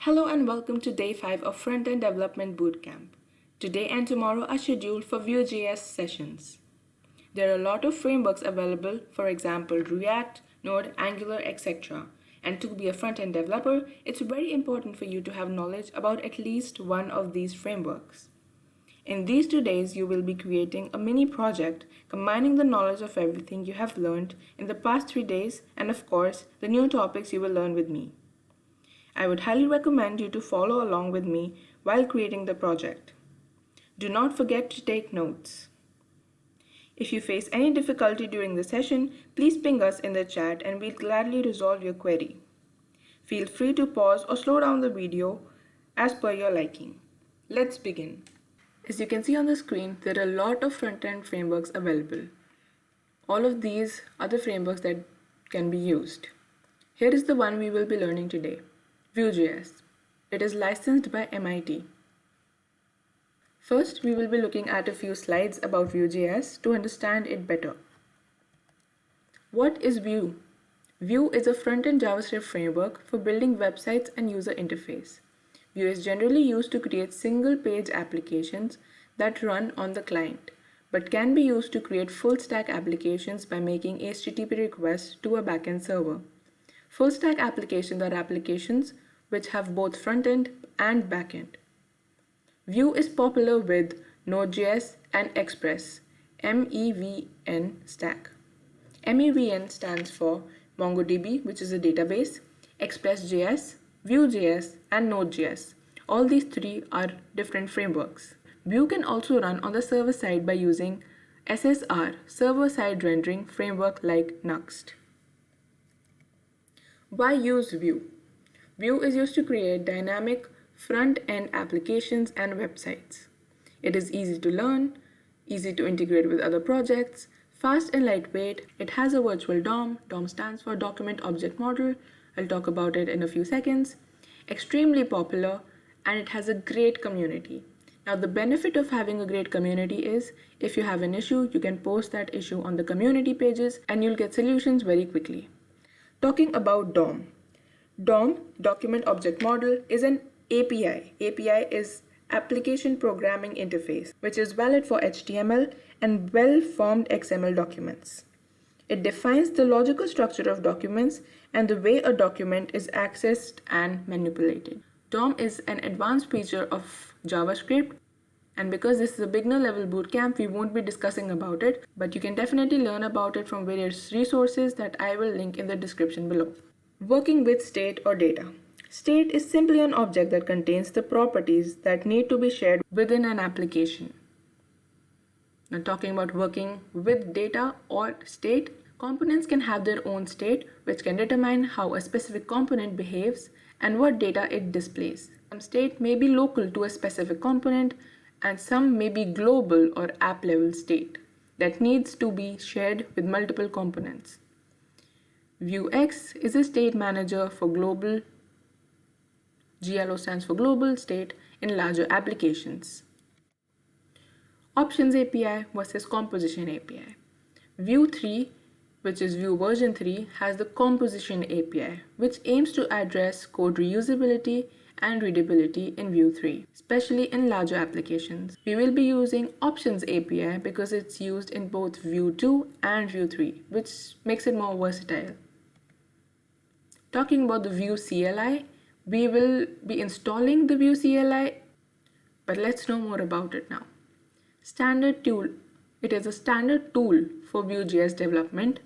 Hello and welcome to day 5 of Front-end Development Bootcamp. Today and tomorrow are scheduled for Vue.js sessions. There are a lot of frameworks available, for example React, Node, Angular, etc. And to be a front-end developer, it's very important for you to have knowledge about at least one of these frameworks. In these 2 days, you will be creating a mini project combining the knowledge of everything you have learned in the past 3 days and of course, the new topics you will learn with me. I would highly recommend you to follow along with me while creating the project. Do not forget to take notes. If you face any difficulty during the session, please ping us in the chat and we'll gladly resolve your query. Feel free to pause or slow down the video as per your liking. Let's begin. As you can see on the screen, there are a lot of front-end frameworks available. All of these are the frameworks that can be used. Here is the one we will be learning today. Vue.js. It is licensed by MIT. First, we will be looking at a few slides about Vue.js to understand it better. What is Vue? Vue is a front-end JavaScript framework for building websites and user interface. Vue is generally used to create single-page applications that run on the client, but can be used to create full-stack applications by making HTTP requests to a backend server. Full-stack applications are applications which have both front-end and back-end. Vue is popular with Node.js and Express, MEVN stack. MEVN stands for MongoDB, which is a database, Express.js, Vue.js, and Node.js. All these three are different frameworks. Vue can also run on the server side by using SSR, server-side rendering framework like Nuxt. Why use Vue? Vue is used to create dynamic front-end applications and websites. It is easy to learn, easy to integrate with other projects, fast and lightweight. It has a virtual DOM. DOM stands for Document Object Model. I'll talk about it in a few seconds. Extremely popular, and it has a great community. Now, the benefit of having a great community is if you have an issue, you can post that issue on the community pages and you'll get solutions very quickly. Talking about DOM. DOM, Document Object Model, is an API. API is Application Programming Interface, which is valid for HTML and well-formed XML documents. It defines the logical structure of documents and the way a document is accessed and manipulated. DOM is an advanced feature of JavaScript, and because this is a beginner level bootcamp, we won't be discussing about it, but you can definitely learn about it from various resources that I will link in the description below. Working with state or data. State is simply an object that contains the properties that need to be shared within an application. Now, talking about working with data or state, components can have their own state, which can determine how a specific component behaves and what data it displays. Some state may be local to a specific component, and some may be global or app level state that needs to be shared with multiple components. Vuex is a state manager for global. GLO stands for global state in larger applications. Options API versus Composition API. Vue 3, which is Vue version 3, has the Composition API, which aims to address code reusability and readability in Vue 3, especially in larger applications. We will be using Options API because it's used in both Vue 2 and Vue 3, which makes it more versatile. Talking about the Vue CLI, we will be installing the Vue CLI, but let's know more about it now. Standard tool. It is a standard tool for Vue.js development.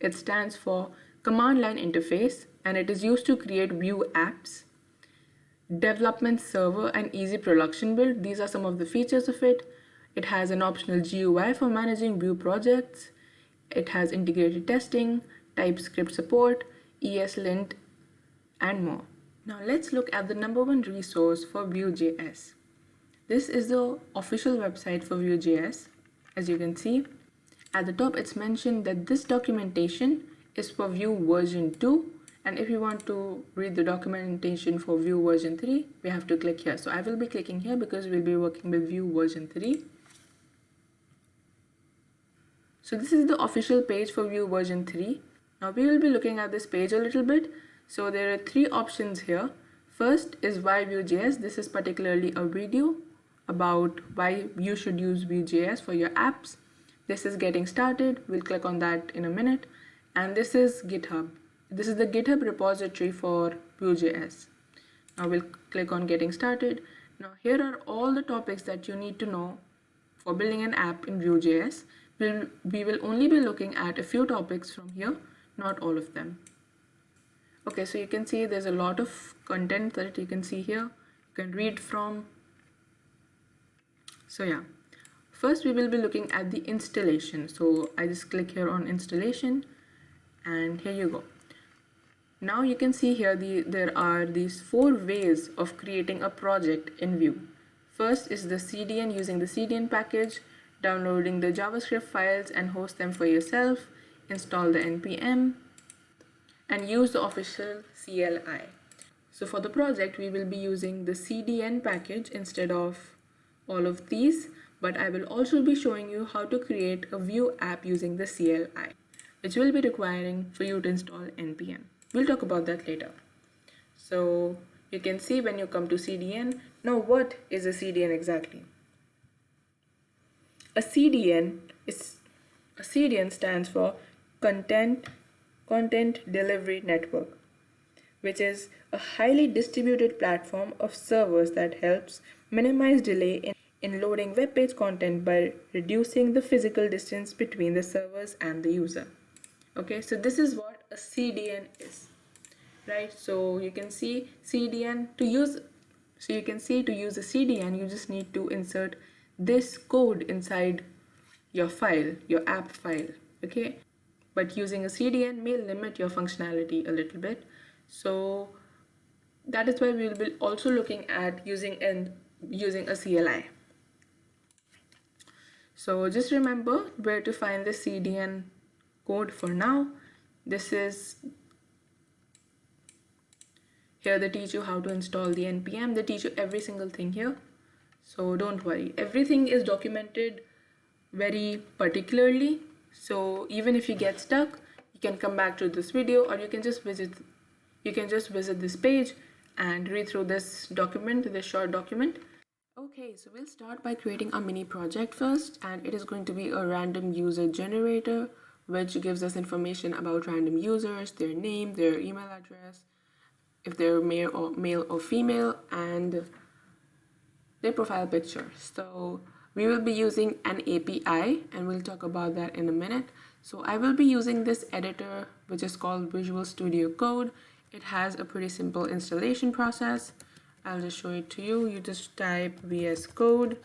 It stands for Command Line Interface, and it is used to create Vue apps. Development server and easy production build. These are some of the features of it. It has an optional GUI for managing Vue projects. It has integrated testing, TypeScript support, ESLint, and more. Now let's look at the number one resource for Vue.js. This is the official website for Vue.js. As you can see, at the top it's mentioned that this documentation is for Vue version 2, and if you want to read the documentation for Vue version 3, we have to click here. So I will be clicking here because we'll be working with Vue version 3. So this is the official page for Vue version 3. Now we will be looking at this page a little bit. So there are three options here. First is why Vue.js. This is particularly a video about why you should use Vue.js for your apps. This is getting started. We'll click on that in a minute. And this is GitHub. This is the GitHub repository for Vue.js. Now we'll click on getting started. Now here are all the topics that you need to know for building an app in Vue.js. We will only be looking at a few topics from here, not all of them. Okay, so you can see there's a lot of content that you can see here. You can read from. So yeah, first we will be looking at the installation. So I just click here on installation and here you go. Now you can see here there are these 4 ways of creating a project in Vue. First is the CDN, using the CDN package, downloading the JavaScript files and host them for yourself, install the npm, and use the official CLI. So for the project, we will be using the CDN package instead of all of these, but I will also be showing you how to create a Vue app using the CLI, which will be requiring for you to install npm. We'll talk about that later. So you can see when you come to CDN. Now what is a CDN exactly? A CDN stands for Content Delivery Network, which is a highly distributed platform of servers that helps minimize delay in loading web page content by reducing the physical distance between the servers and the user. Okay, so this is what a CDN is, right? So you can see to use a CDN, you just need to insert this code inside your file, your app file, okay? But using a CDN may limit your functionality a little bit. So that is why we will be also looking at using a CLI. So just remember where to find the CDN code for now. This is here they teach you how to install the npm. They teach you every single thing here. So don't worry, everything is documented very particularly. So even if you get stuck, you can come back to this video, or you can just visit this page and read through this document, this short document. Okay, so we'll start by creating a mini project first, and it is going to be a random user generator, which gives us information about random users, their name, their email address, if they're male or female, and their profile picture. So we will be using an API, and we'll talk about that in a minute. So I will be using this editor, which is called Visual Studio Code. It has a pretty simple installation process. I'll just show it to you. You just type VS Code,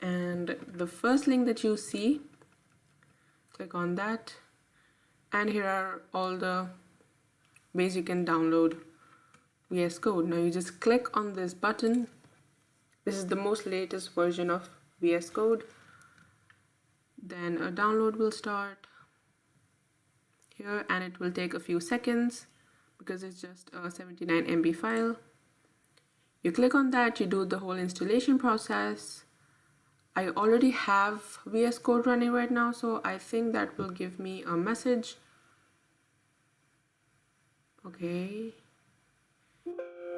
and the first link that you see, click on that, and here are all the ways you can download VS Code. Now you just click on this button. This is the most latest version of VS Code. Then a download will start here, and it will take a few seconds because it's just a 79 MB file. You click on that, you do the whole installation process. I already have VS Code running right now, so I think that will give me a message. Okay.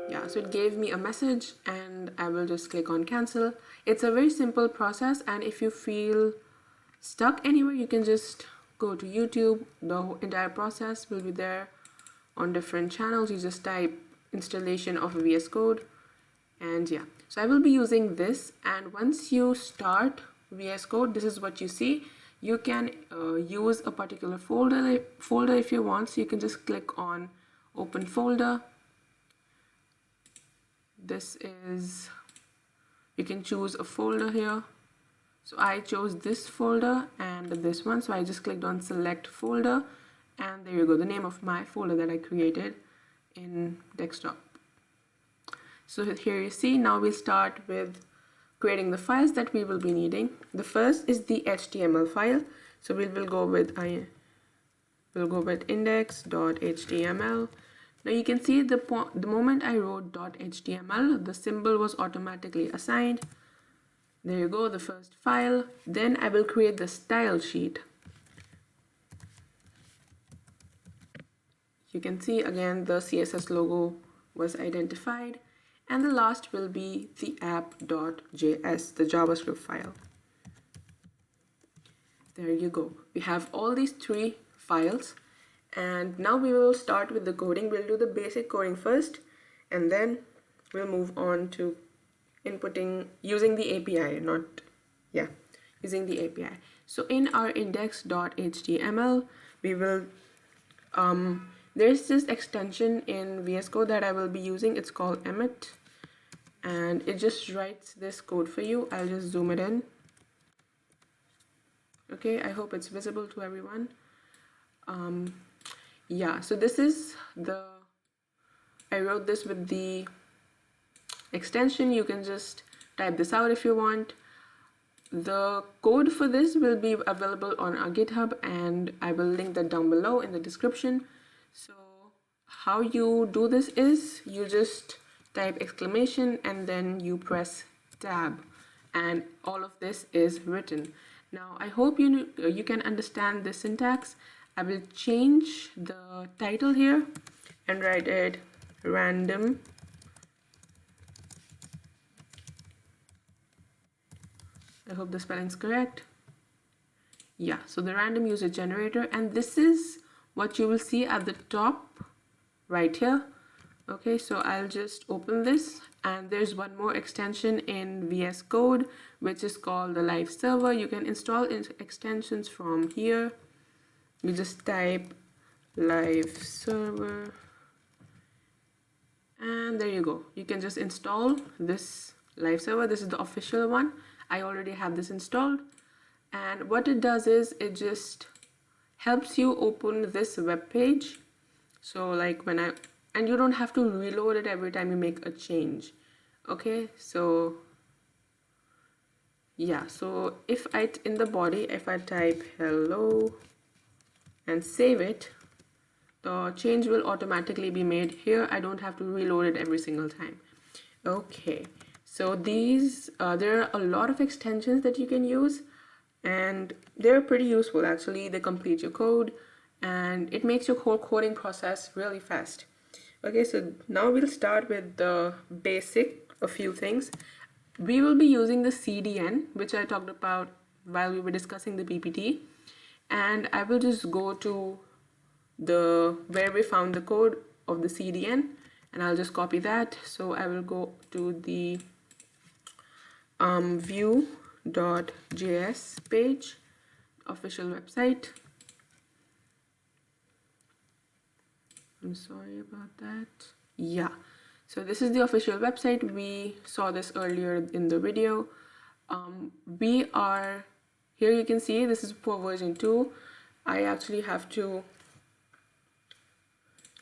Yeah, so it gave me a message, and I will just click on cancel. It's a very simple process, and if you feel stuck anywhere, you can just go to YouTube. The entire process will be there on different channels. You just type installation of VS Code, and yeah. So I will be using this, and once you start VS Code, this is what you see. You can use a particular folder if you want, so you can just click on open folder. You can choose a folder here. So I chose this folder and this one, so I just clicked on select folder, and there you go, the name of my folder that I created in desktop. So here you see, now we'll start with creating the files that we will be needing. The first is the HTML file. So we'll go with index.html. Now you can see the moment I wrote .html, the symbol was automatically assigned. There you go, the first file. Then I will create the style sheet. You can see again the CSS logo was identified, and the last will be the app.js, the JavaScript file. There you go. We have all these three files, and now we will start with the coding. We'll do the basic coding first, and then we'll move on to inputting using the API, using the API. So in our index.html, we will, there's this extension in VS Code that I will be using. It's called Emmet, and it just writes this code for you. I'll just zoom it in. Okay, I hope it's visible to everyone. Yeah, so this is I wrote this with the extension. You can just type this out if you want. The code for this will be available on our GitHub, and I will link that down below in the description. So how you do this is you just type exclamation and then you press tab, and all of this is written. Now, I hope you can understand the syntax. I will change the title here and write it random I hope the spelling is correct. Yeah, so the random user generator, and this is what you will see at the top right here. Okay, so I'll just open this, and there's one more extension in VS Code which is called the live server. You can install extensions from here. You just type live server, and there you go. You can just install this live server. This is the official one. I already have this installed, and what it does is it just helps you open this web page. So like and you don't have to reload it every time you make a change. Okay, so yeah, so if in the body, if I type hello and save it, the change will automatically be made here. I don't have to reload it every single time. Okay, so these there are a lot of extensions that you can use, and they're pretty useful actually. They complete your code, and it makes your whole coding process really fast. Okay, so now we'll start with the a few things. We will be using the CDN, which I talked about while we were discussing the PPT, and I will just go to where we found the code of the CDN, and I'll just copy that. So I will go to the Vue.js page, official website. I'm sorry about that. Yeah, so this is the official website. We saw this earlier in the video. We are here, you can see this is for version 2. I actually have to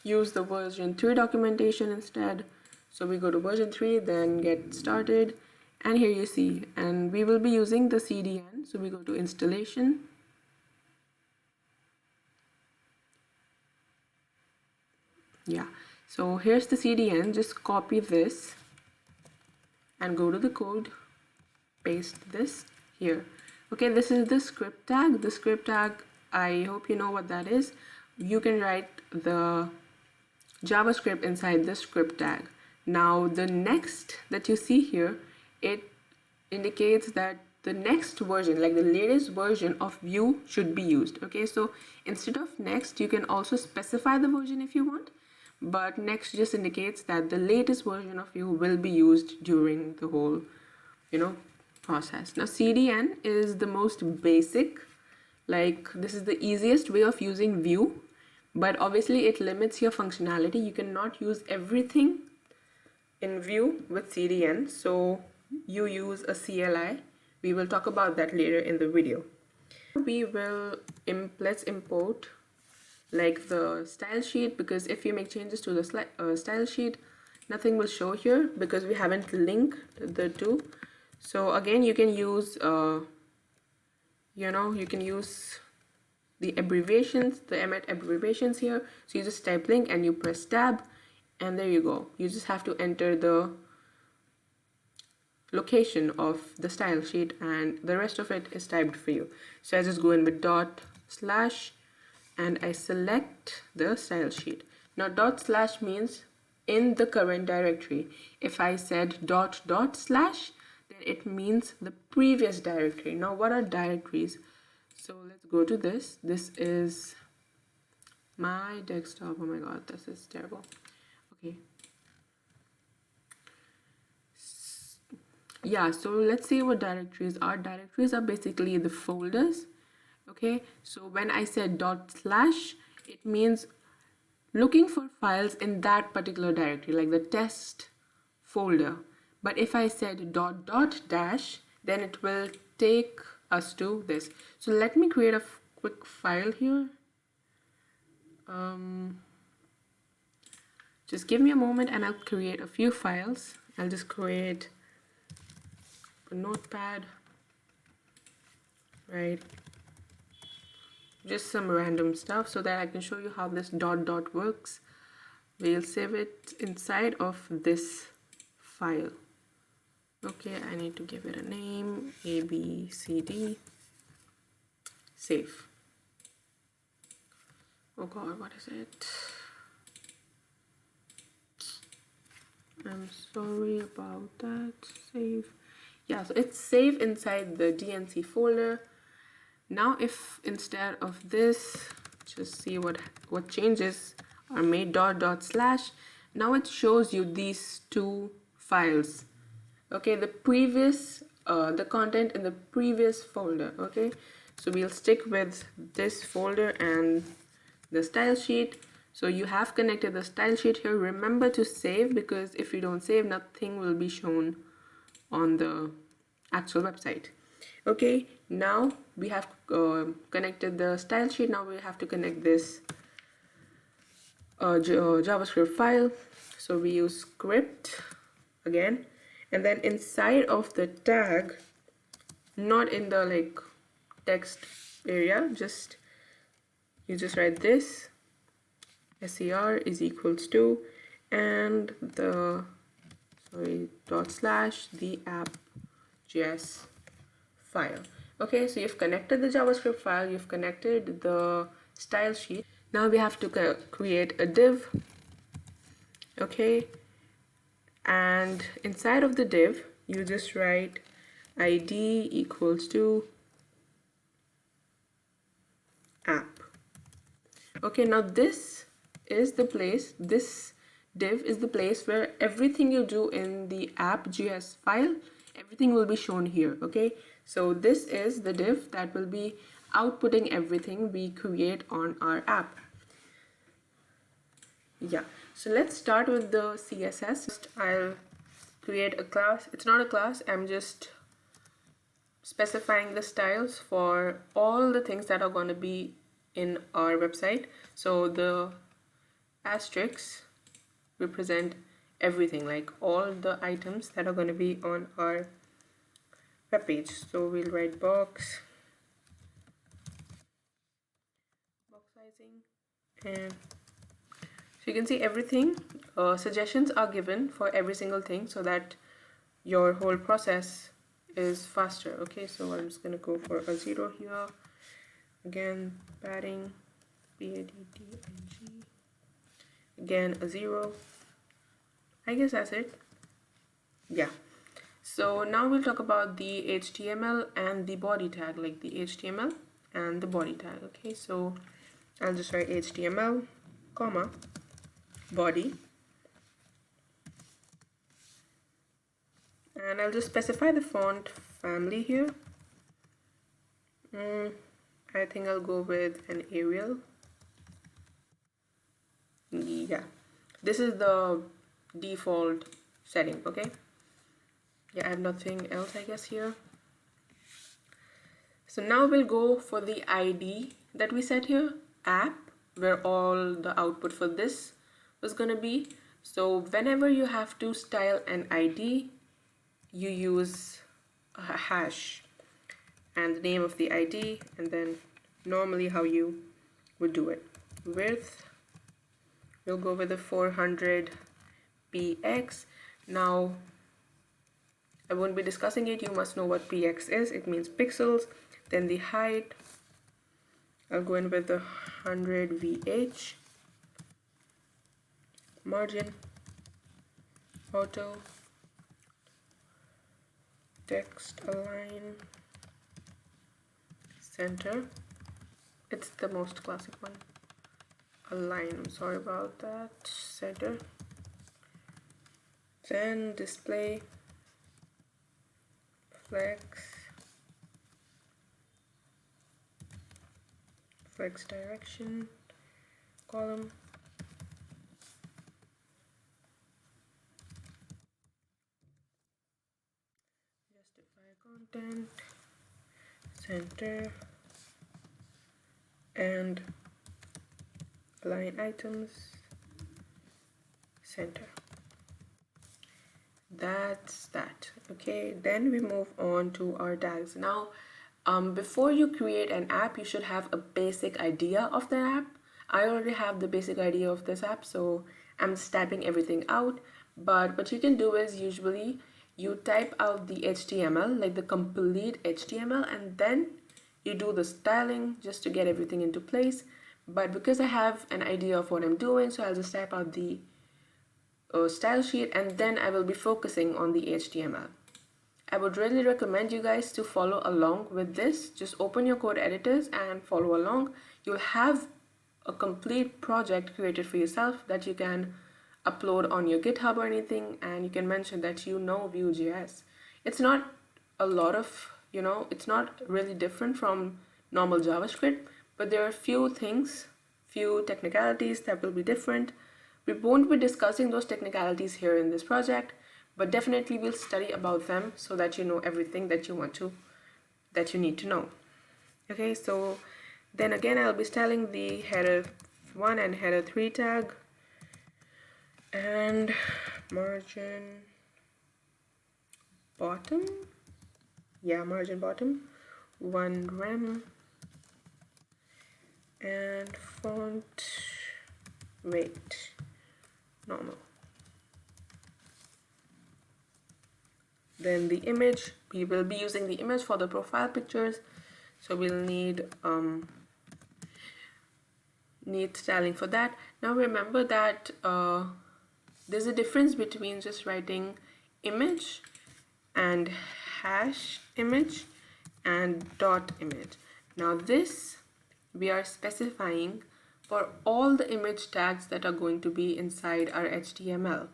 use the version 3 documentation instead. So we go to version 3, then get started, and here you see, and we will be using the CDN. So we go to installation. Yeah, so here's the CDN. Just copy this and go to the code, paste this here. Okay, this is the script tag. The script tag, I hope you know what that is. You can write the JavaScript inside the script tag. Now the next that you see here, it indicates that the next version, like the latest version of Vue, should be used. Okay, so instead of next, you can also specify the version if you want, but next just indicates that the latest version of Vue will be used during the whole process. Now CDN is the most basic, like this is the easiest way of using Vue, but obviously it limits your functionality. You cannot use everything in Vue with CDN, so you use a CLI. We will talk about that later in the video. We will let's import like the style sheet, because if you make changes to the style sheet, nothing will show here because we haven't linked the two. So again, you can use you can use the abbreviations, the Emmet abbreviations here. So you just type link and you press tab, and there you go. You just have to enter the location of the style sheet, and the rest of it is typed for you. So I just go in with // and I select the style sheet. Now // means in the current directory. If I said dot dot slash, then it means the previous directory. Now what are directories? So let's go to this. This is my desktop. Oh my god, this is terrible. Okay. Yeah, so let's see what directories are. Directories are basically the folders. Okay, so when I said dot slash, it means looking for files in that particular directory, like the test folder. But if I said dot dot dash, then it will take us to this. So let me create a quick file here. Just give me a moment and I'll create a few files. I'll just create a notepad, right? Just some random stuff so that I can show you how this dot dot works. We'll save it inside of this file. Okay, I need to give it a name, ABCD, save. Oh god, what is it? I'm sorry about that. Save. Yeah, so it's saved inside the DNC folder. Now if instead of this, just see what changes are made, dot dot slash, now it shows you these two files. Okay, the previous the content in the previous folder. Okay, so we'll stick with this folder and the style sheet. So you have connected the style sheet here. Remember to save, because if you don't save, nothing will be shown on the actual website. Okay, now we have connected the style sheet. Now we have to connect this JavaScript file. So we use script again, and then inside of the tag, not in the like text area, you just write this ser is equals to, and the dot slash the app.js file. Okay, so you've connected the JavaScript file, you've connected the style sheet. Now we have to create a div. Okay, and inside of the div you just write id equals to app. Okay, now this is the place, this div is the place where everything you do in the app.js file, everything will be shown here. Okay, so this is the div that will be outputting everything we create on our app. Yeah, so let's start with the CSS. I'll create a class. It's not a class, I'm just specifying the styles for all the things that are going to be in our website. So the asterisks represent everything, like all the items that are going to be on our web page. So we'll write box sizing, and so you can see everything. Suggestions are given for every single thing so that your whole process is faster. Okay, so I'm just going to go for a 0 here. Again, padding, padding. Again, a 0. I guess that's it. Yeah. So now we'll talk about the HTML and the body tag, like the HTML and the body tag. Okay, so I'll just write HTML, comma, body. And I'll just specify the font family here. I think I'll go with an Arial. Yeah, this is the default setting. Okay, yeah, I have nothing else I guess here. So now we'll go for the ID that we set here, app, where all the output for this was gonna be. So whenever you have to style an ID, you use a hash and the name of the ID, and then normally how you would do it. Width, we'll go with the 400 px. Now I won't be discussing it, you must know what px is. It means pixels. Then the height, I'll go in with the 100 vh. Margin, auto text align center. It's the most classic one. Align, I'm sorry about that. Center. Then display flex direction column. Justify content, center, and align items, center. That's that. Okay, then we move on to our tags. Now, before you create an app, you should have a basic idea of the app. I already have the basic idea of this app, so I'm just typing everything out. But what you can do is usually you type out the HTML, like the complete HTML, and then you do the styling just to get everything into place. But because I have an idea of what I'm doing, so I'll just type out the style sheet, and then I will be focusing on the HTML. I would really recommend you guys to follow along with this. Just open your code editors and follow along. You'll have a complete project created for yourself that you can upload on your GitHub or anything, and you can mention that you know Vue.js. It's not a lot of, it's not really different from normal JavaScript, but there are few technicalities that will be different. We won't be discussing those technicalities here in this project, but definitely we'll study about them so that you know everything that you need to know. Okay, so then again, I'll be styling the header 1 and header 3 tag, and margin bottom, margin bottom 1 rem, and font weight normal. Then the image, we will be using the image for the profile pictures, so we'll need styling for that. Now remember that there's a difference between just writing image and hash image and dot image. Now this we are specifying for all the image tags that are going to be inside our HTML.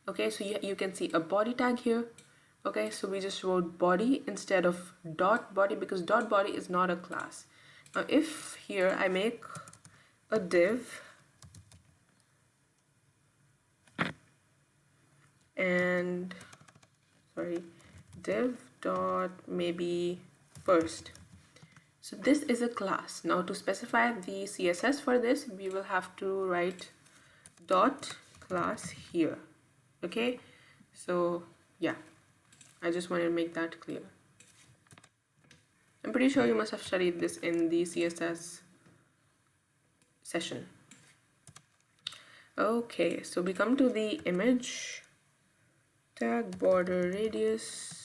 Okay, so you can see a body tag here. Okay, so we just wrote body instead of dot body because dot body is not a class. Now if here I make a div and div dot maybe first. So this is a class. Now to specify the CSS for this, we will have to write dot class here. Okay, so yeah, I just wanted to make that clear. I'm pretty sure you must have studied this in the CSS session. Okay, so we come to the image tag, border radius,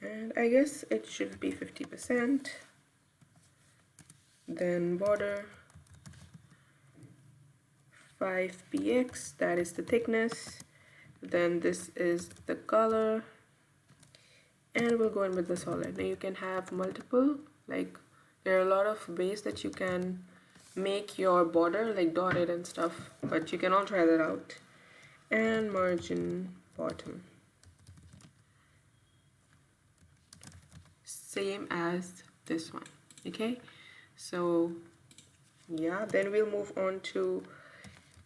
and I guess it should be 50%. Then border 5px, that is the thickness. Then this is the color, and we'll go in with the solid. Now you can have multiple, like there are a lot of ways that you can make your border, like dotted and stuff, but you can all try that out. And margin bottom, same as this one. Okay, so yeah, then we'll move on to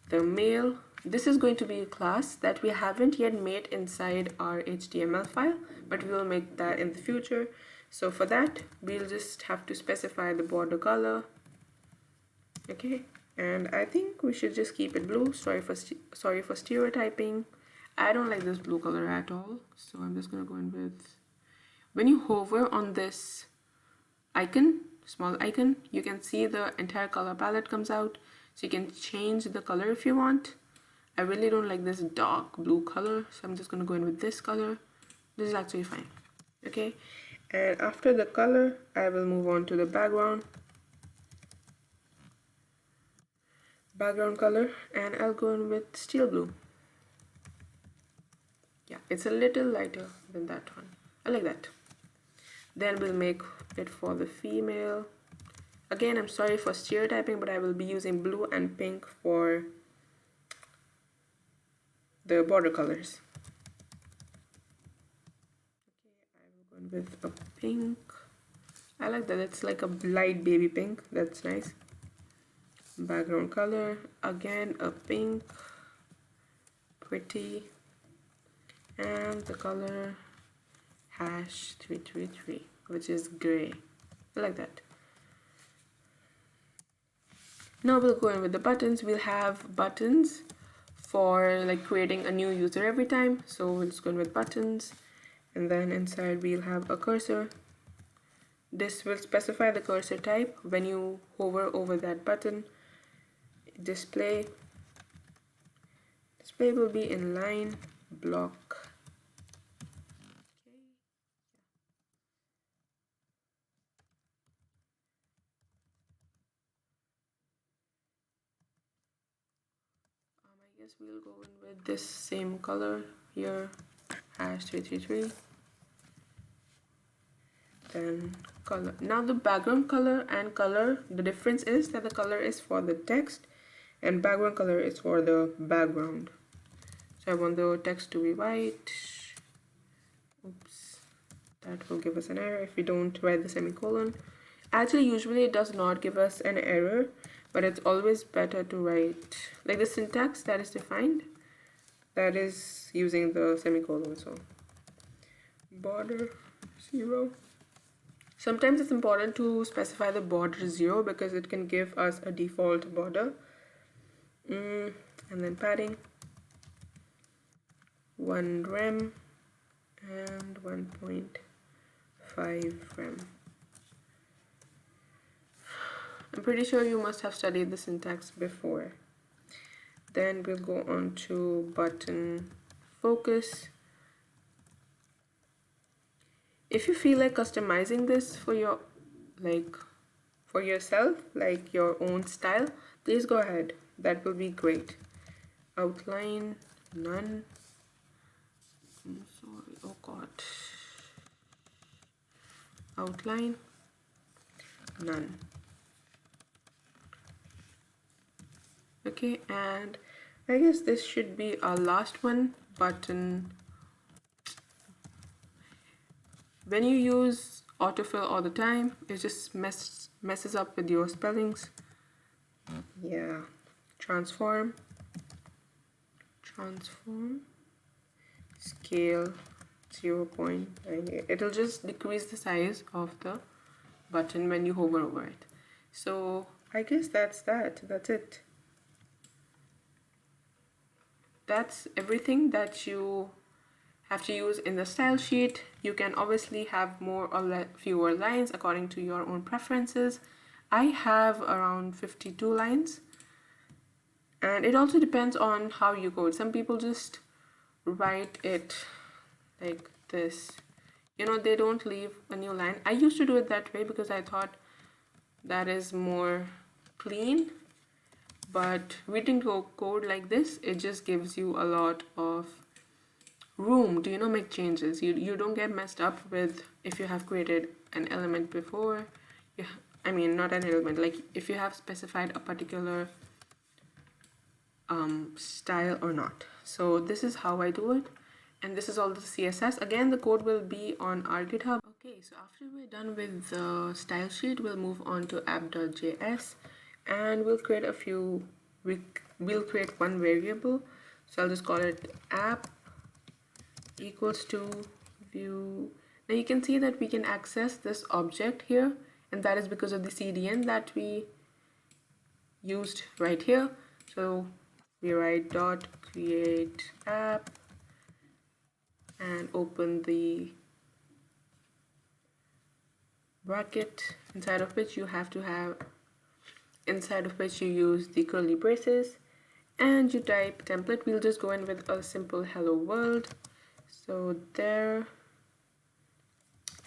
the mail. This is going to be a class that we haven't yet made inside our HTML file, but we will make that in the future. So for that, we'll just have to specify the border color. Okay, and I think we should just keep it blue. Sorry for stereotyping. I don't like this blue color at all, so I'm just gonna go in with, when you hover on this icon, small icon, you can see the entire color palette comes out, so you can change the color if you want. I really don't like this dark blue color, so I'm just going to go in with this color. This is actually fine. Okay, and after the color, I will move on to the background. background color, and I'll go in with steel blue. Yeah, it's a little lighter than that one. I like that. Then we'll make it for the female. Again, I'm sorry for stereotyping, but I will be using blue and pink for the border colors. Okay, I will go in with a pink. I like that. It's like a light baby pink. That's nice. Background color, again a pink, pretty, and the color #333, which is gray. I like that. Now we'll go in with the buttons. We'll have buttons for like creating a new user every time. So we'll just go in with buttons, and then inside we'll have a cursor. This will specify the cursor type. When you hover over that button, display will be in line, block. I guess we'll go in with this same color here, #333. Then color. Now the background color and color, the difference is that the color is for the text and background color is for the background. So I want the text to be white. Oops, that will give us an error if we don't write the semicolon. Actually, usually it does not give us an error, but it's always better to write like the syntax that is defined, that is using the semicolon. So border 0. Sometimes it's important to specify the border 0 because it can give us a default border. And then padding 1 rem and 1.5 rem. I'm pretty sure you must have studied the syntax before. Then we'll go on to button focus. If you feel like customizing this for your for yourself, like your own style, please go ahead. That will be great. Outline none. I'm sorry. Oh god. Outline none. Okay, and I guess this should be our last one, button. When you use autofill all the time, it just messes up with your spellings. Yeah. Transform, scale 0.98. It'll just decrease the size of the button when you hover over it. So I guess that's it. That's everything that you have to use in the style sheet. You can obviously have more or fewer lines according to your own preferences. I have around 52 lines, and it also depends on how you code. Some people just write it like this, you know, they don't leave a new line. I used to do it that way because I thought that is more clean, but reading code like this, it just gives you a lot of room to, you know, make changes. You don't get messed up with if you have created an element before. I mean, not an element, like if you have specified a particular style or not. So this is how I do it, and this is all the CSS. Again, the code will be on our GitHub. Okay, so after we're done with the style sheet, we'll move on to app.js, and we'll create one variable. So I'll just call it app equals to Vue. Now you can see that we can access this object here, and that is because of the CDN that we used right here. So we write dot create app and open the bracket inside of which you use the curly braces, and you type template. We'll just go in with a simple hello world. So there,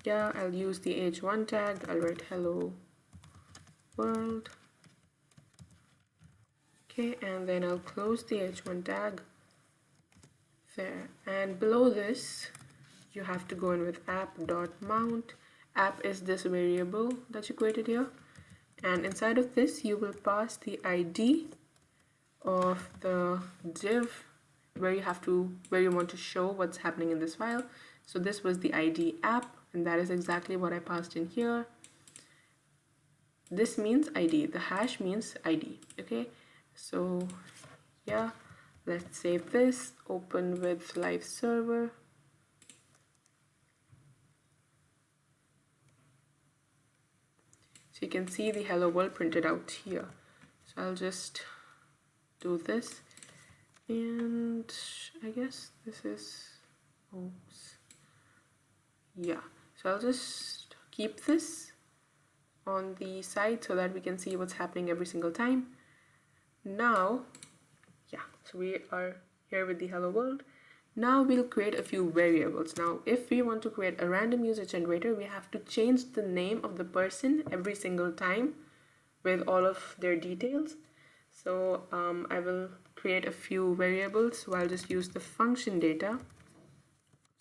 yeah, I'll use the h1 tag. I'll write hello world. Okay, and then I'll close the h1 tag there. And below this, you have to go in with app.mount. App is this variable that you created here. And inside of this, you will pass the ID of the div where you want to show what's happening in this file. So this was the ID app, and that is exactly what I passed in here. This means ID, the hash means ID. Okay, so yeah, let's save this, open with live server. So you can see the hello world printed out here. So I'll just do this, and I guess this is, oops, yeah. So I'll just keep this on the side so that we can see what's happening every single time. Now, yeah, so we are here with the hello world. Now we'll create a few variables. Now, if we want to create a random user generator, we have to change the name of the person every single time with all of their details. So I will create a few variables. So I'll just use the function data.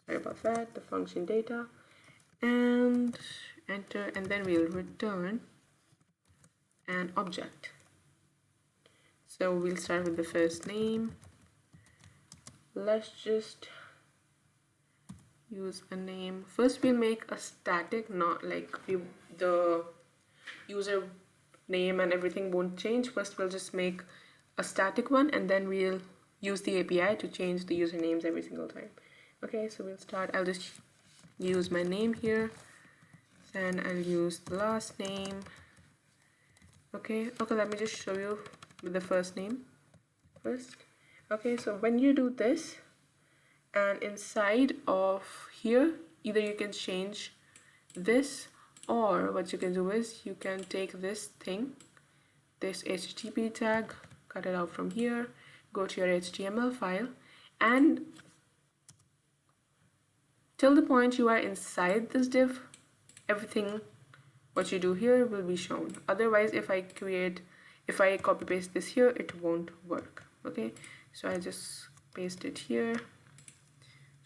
Sorry about that, the function data, and enter, and then we'll return an object. So we'll start with the first name. Let's just use a name. First we'll make a static, not like the user name and everything won't change. First we'll just make a static one, and then we'll use the API to change the usernames every single time. Okay, so we'll start. I'll just use my name here, then I'll use the last name. Okay, let me just show you with the first name first. Okay, so when you do this, and inside of here, either you can change this, or what you can do is you can take this thing, this HTTP tag, cut it out from here, go to your HTML file, and till the point you are inside this div, everything what you do here will be shown. Otherwise, if I copy paste this here, it won't work. Okay, so I just paste it here.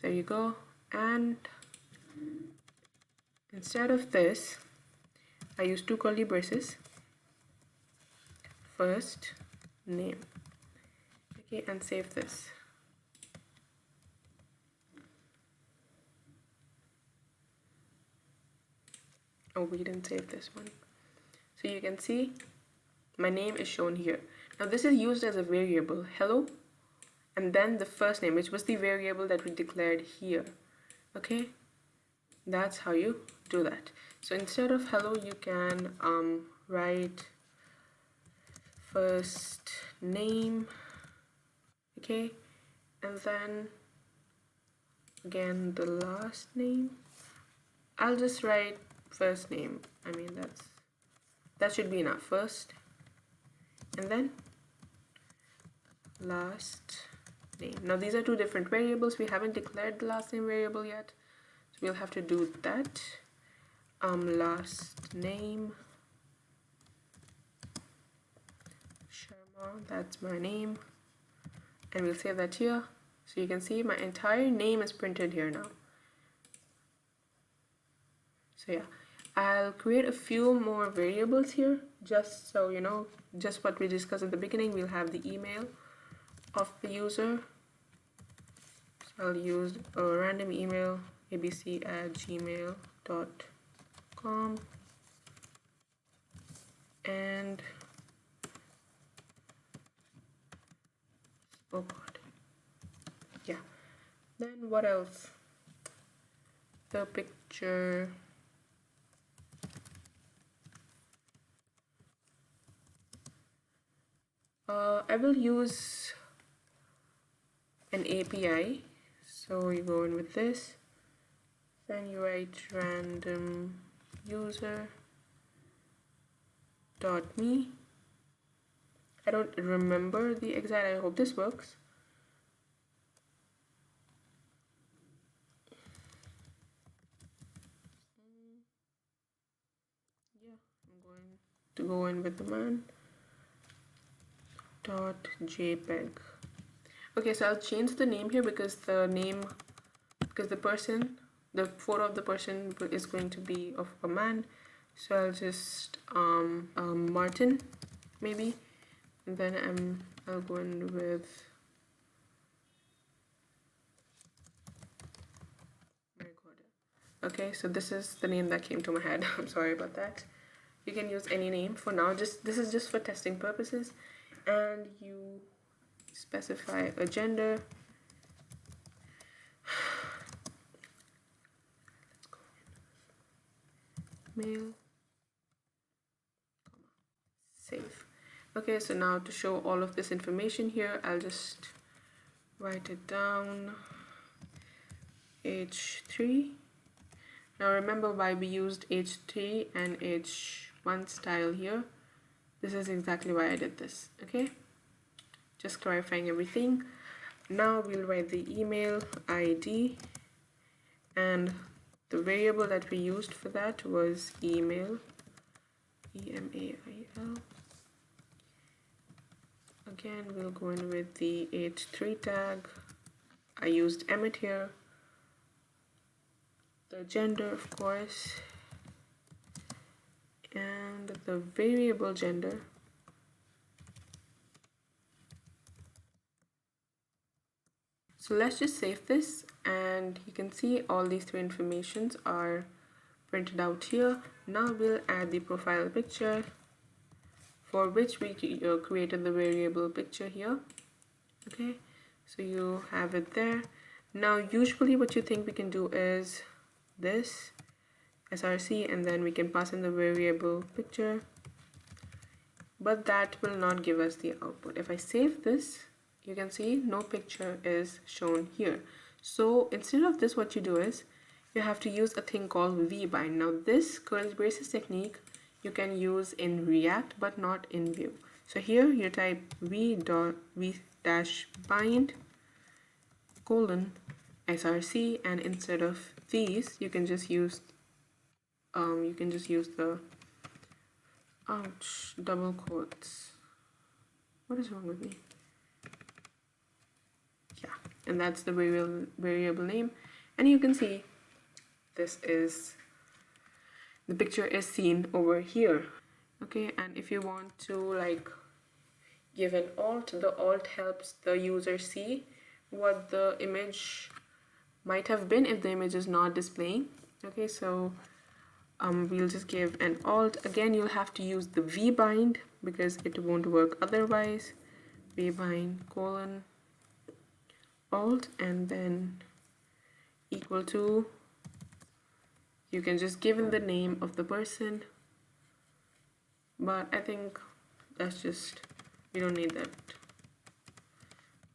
There you go. And instead of this, I use two curly braces. First name. Okay, and save this. Oh, we didn't save this one. So you can see my name is shown here. Now this is used as a variable, hello, and then the first name, which was the variable that we declared here. Okay, that's how you do that. So instead of hello, you can write first name, okay, and then again the last name. I'll just write first name. I mean, that should be enough. First and then last name. Now these are two different variables. We haven't declared the last name variable yet, so we'll have to do that. Last name Sharma, that's my name, and we'll save that here. So you can see my entire name is printed here now. So yeah, I'll create a few more variables here, just so you know, just what we discussed at the beginning. We'll have the email of the user. So I'll use a random email, abc@gmail.com, and oh god, yeah. Then what else? The picture. I will use an API. So you go in with this, then you write random user .me. I don't remember the exact, I hope this works. Yeah, I'm going to go in with the man .jpg. Okay, so I'll change the name here because the photo of the person is going to be of a man. So I'll just Martin maybe, and then I'll go in with okay, so this is the name that came to my head. I'm sorry about that. You can use any name for now. This is just for testing purposes, and you specify a gender. Male. Save. Okay, so now to show all of this information here, I'll just write it down. H3. Now remember why we used H3 and H1 style here. This is exactly why I did this. Okay, just clarifying everything. Now we'll write the email ID, and the variable that we used for that was email, email. Again, we'll go in with the H3 tag. I used Emmet here. The gender, of course, and the variable gender. So let's just save this, and you can see all these three informations are printed out here. Now we'll add the profile picture, for which we created the variable picture here. Okay, so you have it there. Now usually what you think we can do is this src, and then we can pass in the variable picture, but that will not give us the output. If I save this, you can see no picture is shown here. So instead of this, what you do is you have to use a thing called vbind. Now this curly braces technique you can use in React but not in Vue. So here you type v-bind : src, and instead of these you can just use the double quotes. What is wrong with me? Yeah, and that's the variable name, and you can see this is the picture is seen over here. Okay, and if you want to like give an alt, the alt helps the user see what the image might have been if the image is not displaying. Okay, so we'll just give an alt. Again, you'll have to use the vbind because it won't work otherwise. Vbind : alt, and then equal to, you can just give in the name of the person, but I think that's just, we don't need that.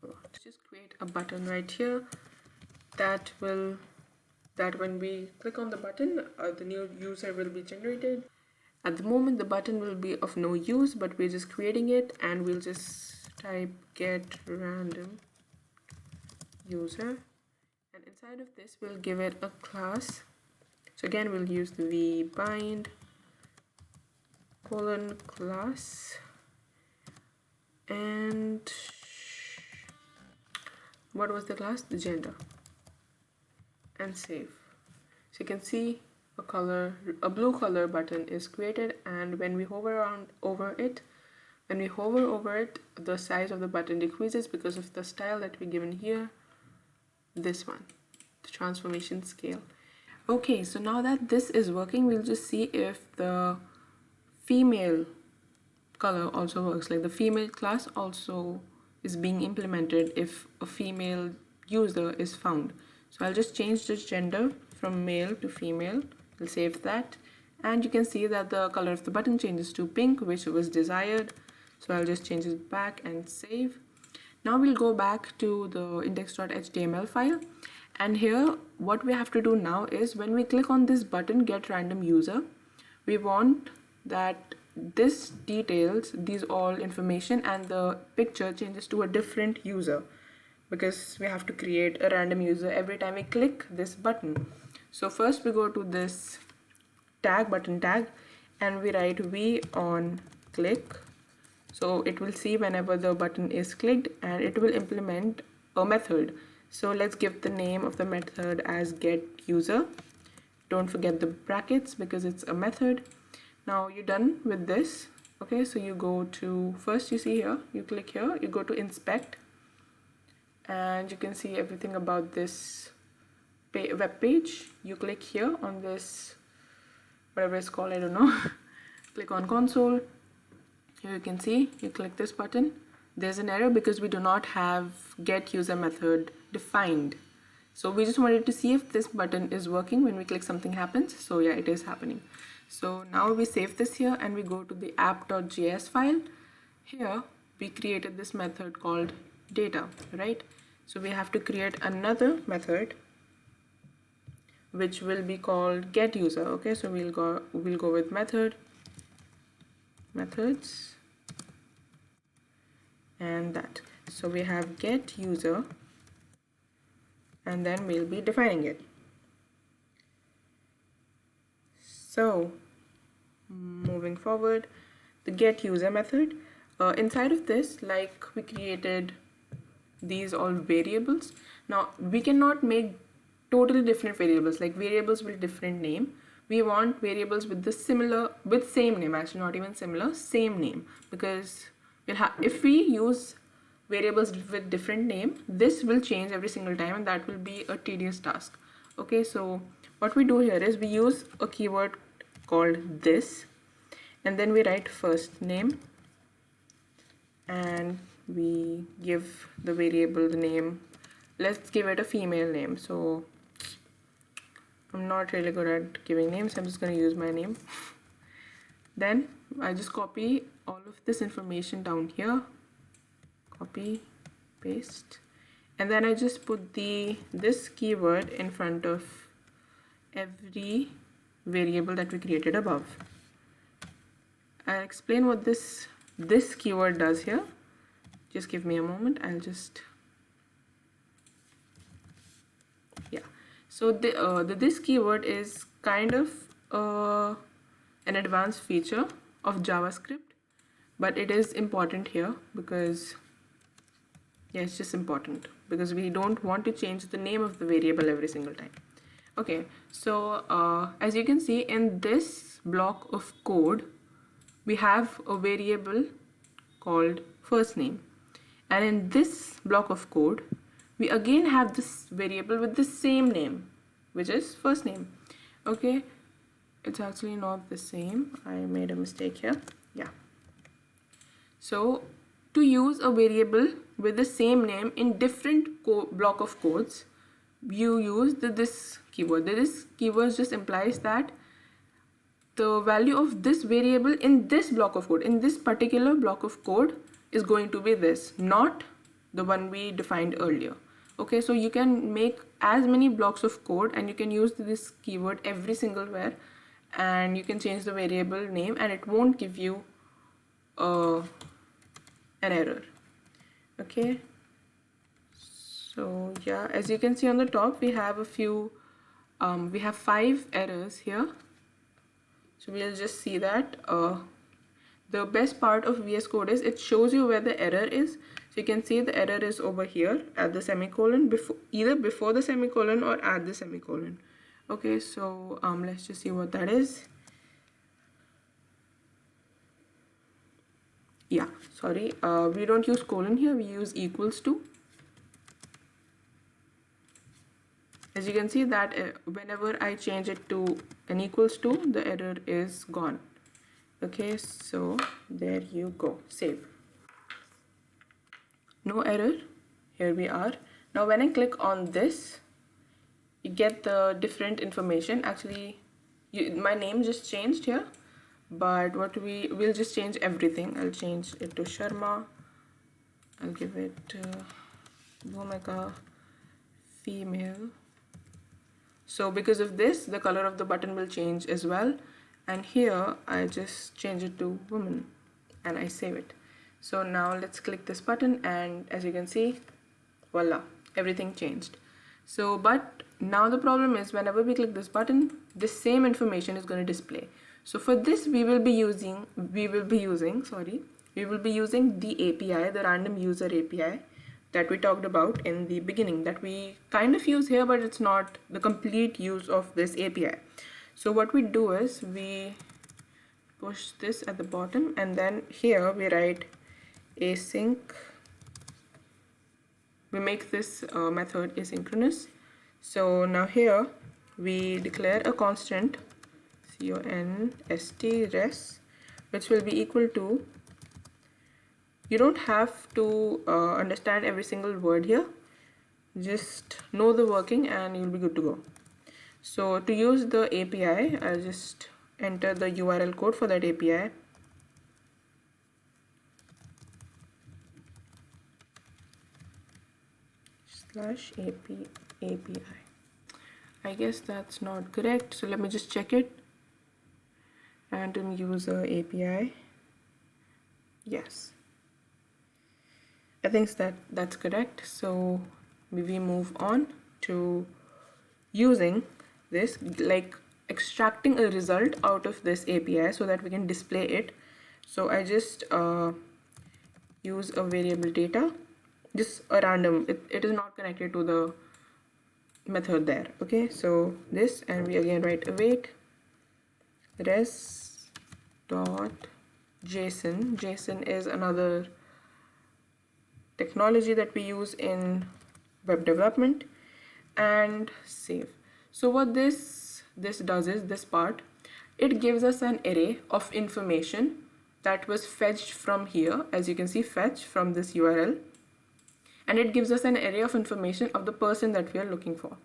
Let's just create a button right here that when we click on the button, the new user will be generated. At the moment the button will be of no use, but we're just creating it, and we'll just type get random user, and inside of this we'll give it a class. So again, we'll use the vbind : class, and what was the class? The gender, and save. So you can see a blue color button is created, and when we hover over it, the size of the button decreases because of the style that we given here, this one, the transformation scale. Okay, so now that this is working, we'll just see if the female color also works, like the female class also is being implemented if a female user is found. So I'll just change this gender from male to female. I'll save that, and you can see that the color of the button changes to pink, which was desired. So I'll just change it back and save. Now we'll go back to the index.html file, and here what we have to do now is when we click on this button get random user, we want that this details these all information and the picture changes to a different user, because we have to create a random user every time we click this button. So first we go to this button tag, and we write v on click So it will see whenever the button is clicked, and it will implement a method. So let's give the name of the method as getUser. Don't forget the brackets because it's a method. Now you're done with this. Okay, so you go to, first you see here, you click here, you go to inspect, and you can see everything about this web page. You click here on this, whatever it's called, I don't know. Click on console. Here you can see, you click this button. There's an error because we do not have getUser method defined. So we just wanted to see if this button is working when we click, something happens. So yeah, it is happening. So now we save this here and we go to the app.js file. Here we created this method called data, right? So we have to create another method which will be called getUser. Okay, so we'll go with methods and that. So we have getUser, and then we'll be defining it. So moving forward, the getUser method, inside of this, like we created these all variables. Now we cannot make totally different variables, like variables with different name. We want variables with same name, actually not even similar, same name, because if we use variables with different name, this will change every single time, and that will be a tedious task. Okay, so what we do here is we use a keyword called this, and then we write first name, and we give the variable the name. Let's give it a female name. So I'm not really good at giving names, I'm just going to use my name. Then I just copy all of this information down here, copy, paste, and then I just put this keyword in front of every variable that we created above. I'll explain what this keyword does here. Just give me a moment. I'll just, yeah. So this keyword is kind of an advanced feature of JavaScript, but it is important here because, yeah, it's just important because we don't want to change the name of the variable every single time. Okay, so as you can see in this block of code, we have a variable called first name, and in this block of code we again have this variable with the same name, which is first name. Okay, it's actually not the same, I made a mistake here. Yeah, so to use a variable with the same name in different block of codes, you use this keyword. This keyword just implies that the value of this variable in this block of code, in this particular block of code, is going to be this, not the one we defined earlier. Okay, so you can make as many blocks of code and you can use this keyword every single where, and you can change the variable name and it won't give you an error. Okay, so yeah, as you can see on the top, we have a few we have 5 errors here. So we'll just see that the best part of VS Code is it shows you where the error is. So you can see the error is over here at the semicolon, either before the semicolon or at the semicolon. Okay, so let's just see what that is. Yeah, sorry, we don't use colon here, we use equals to. As you can see that whenever I change it to an equals to, the error is gone. Okay, so there you go, save. No error, here we are. Now when I click on this, you get the different information. Actually, my name just changed here, but what we'll just change everything. I'll change it to Sharma. I'll give it Bhumika female. So because of this, the color of the button will change as well. And here I just change it to woman and I save it. So now let's click this button, and as you can see, voila, everything changed. So but now the problem is whenever we click this button, this same information is going to display. So for this we will be using we will be using the API, the random user API that we talked about in the beginning, that we kind of use here, but it's not the complete use of this API. So what we do is we push this at the bottom, and then here we write async. We make this method asynchronous. So now here we declare a constant const res, which will be equal to, you don't have to understand every single word here, just know the working and you'll be good to go. So to use the API, I'll just enter the URL code for that API. /API. I guess that's not correct, so let me just check it. Random user API. Yes, I think that's correct. So we move on to using this, like extracting a result out of this API so that we can display it. So I just use a variable data, just a random, it is not connected to the method there. Okay, so this, and we again write await res dot JSON. JSON is another technology that we use in web development, and save. So what this does is, this part, it gives us an array of information that was fetched from here, as you can see, fetch from this URL, and it gives us an array of information of the person that we are looking for.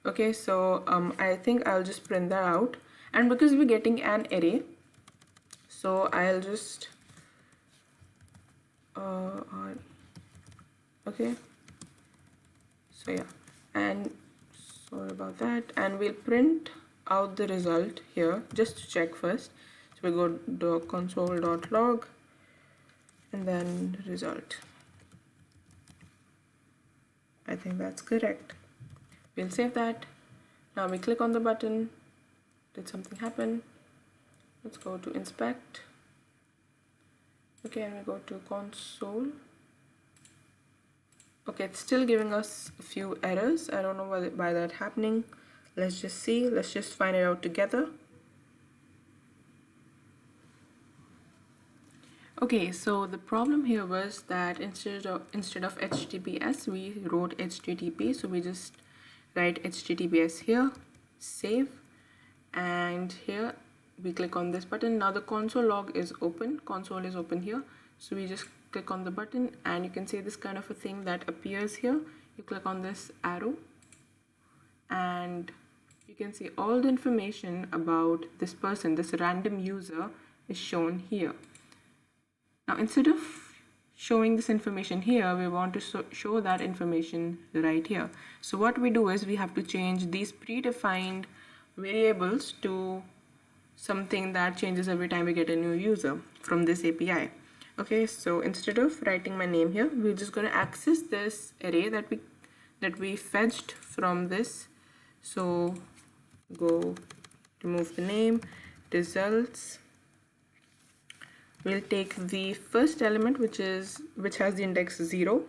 Okay, so I think I'll just print that out, and because we're getting an array, so I'll just okay, so yeah, and sorry about that, and we'll print out the result here just to check first. So we'll go to console.log and then result. I think that's correct. We'll save that. Now we click on the button. Did something happen? Let's go to inspect. Okay, and we go to console. Okay, it's still giving us a few errors. I don't know why that's happening. Let's just see. Let's just find it out together. Okay, so the problem here was that instead of HTTPS, we wrote HTTP. So we just write HTTPS here, save, and here we click on this button. Now the console log is open. Console is open here. So we just click on the button, and you can see this kind of a thing that appears here. You click on this arrow, and you can see all the information about this person, this random user, is shown here. Now instead of showing this information here, we want to show that information right here. So what we do is we have to change these predefined variables to something that changes every time we get a new user from this API. Okay, so instead of writing my name here, we're just going to access this array that we fetched from this. So go remove the name, results. We'll take the first element, which has the index 0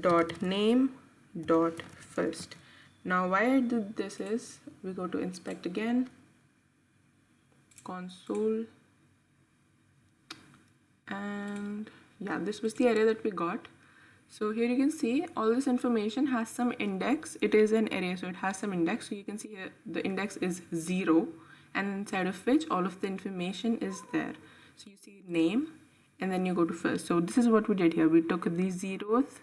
dot name dot first. Now why I did this is, we go to inspect again, console, and yeah, this was the array that we got. So here you can see all this information has some index. It is an array, so it has some index. So you can see here the index is 0, and inside of which all of the information is there. So you see name, and then you go to first. So this is what we did here. We took the 0th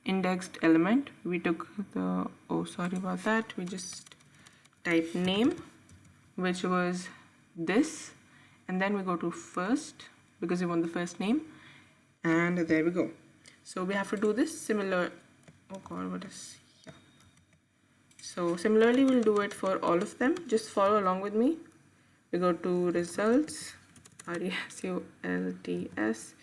indexed element. We took the, oh sorry about that, we just type name, which was this, and then we go to first because we want the first name, and there we go. So we have to do this similar, oh god, what is, yeah. So similarly we'll do it for all of them. Just follow along with me. We go to results, RESULTS.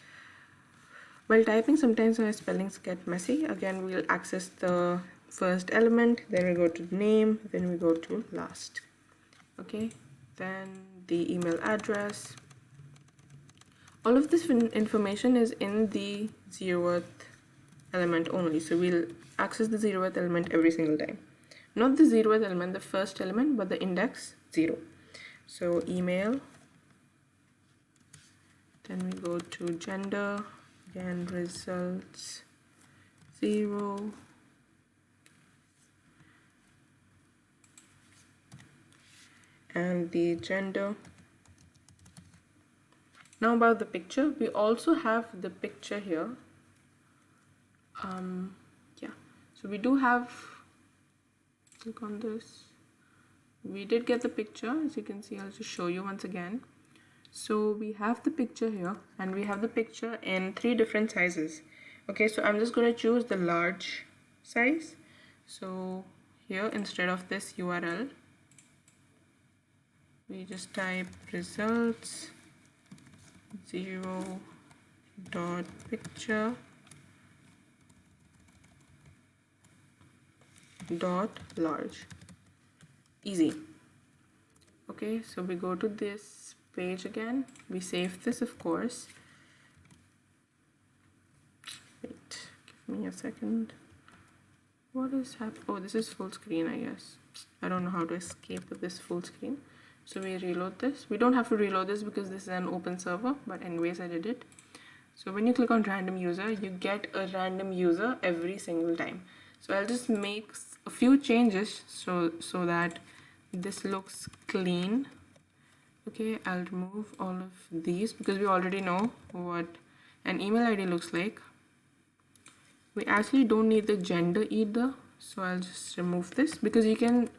While typing, sometimes my spellings get messy. Again, we'll access the first element, then we go to name, then we go to last. Okay, then the email address. All of this information is in the 0th element only. So we'll access the 0th element every single time. Not the 0th element, the first element, but the index 0. So email, then we go to gender, again results 0, and the gender. Now about the picture, we also have the picture here. Yeah, so we do have, click on this, we did get the picture. As you can see, I'll just show you once again. So we have the picture here, and we have the picture in 3 different sizes. Okay, so I'm just going to choose the large size. So here, instead of this URL, we just type results 0.picture .large. Easy. Okay, so we go to this page again. We save this, of course. Wait, give me a second. What is happening? Oh, this is full screen, I guess. I don't know how to escape with this full screen. So we reload this. We don't have to reload this because this is an open server, but anyways, I did it. So when you click on random user, you get a random user every single time. So I'll just make a few changes so that this looks clean. Okay, I'll remove all of these because we already know what an email ID looks like. We actually don't need the gender either, so I'll just remove this because you can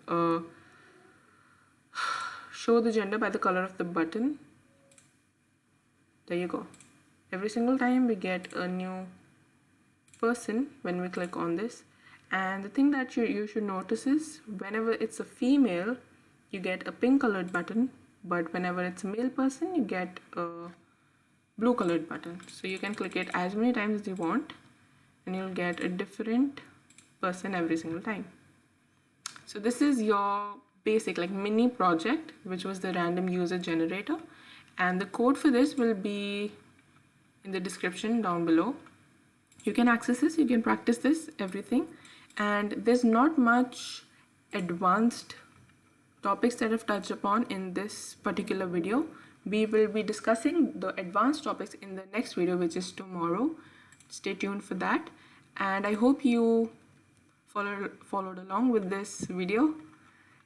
show the gender by the color of the button. There you go. Every single time we get a new person when we click on this. And the thing that you should notice is whenever it's a female, you get a pink colored button, but whenever it's a male person, you get a blue colored button. So you can click it as many times as you want, and you'll get a different person every single time. So this is your basic like mini project, which was the random user generator, and the code for this will be in the description down below. You can access this, you can practice this, everything. And there's not much advanced topics that I've touched upon in this particular video. We will be discussing the advanced topics in the next video, which is tomorrow. Stay tuned for that. And I hope you followed along with this video.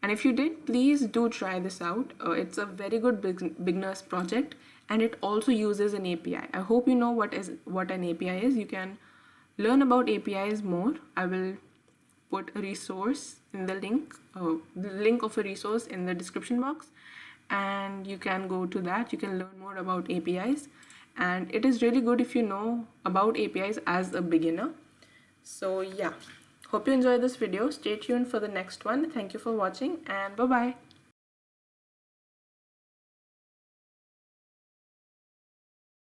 And if you did, please do try this out. It's a very good beginner's project, and it also uses an API. I hope you know what an API is. You can learn about APIs more. I will put a resource in the link of a resource in the description box, and you can go to that. You can learn more about APIs, and it is really good if you know about APIs as a beginner. So yeah, hope you enjoyed this video. Stay tuned for the next one. Thank you for watching, and bye bye.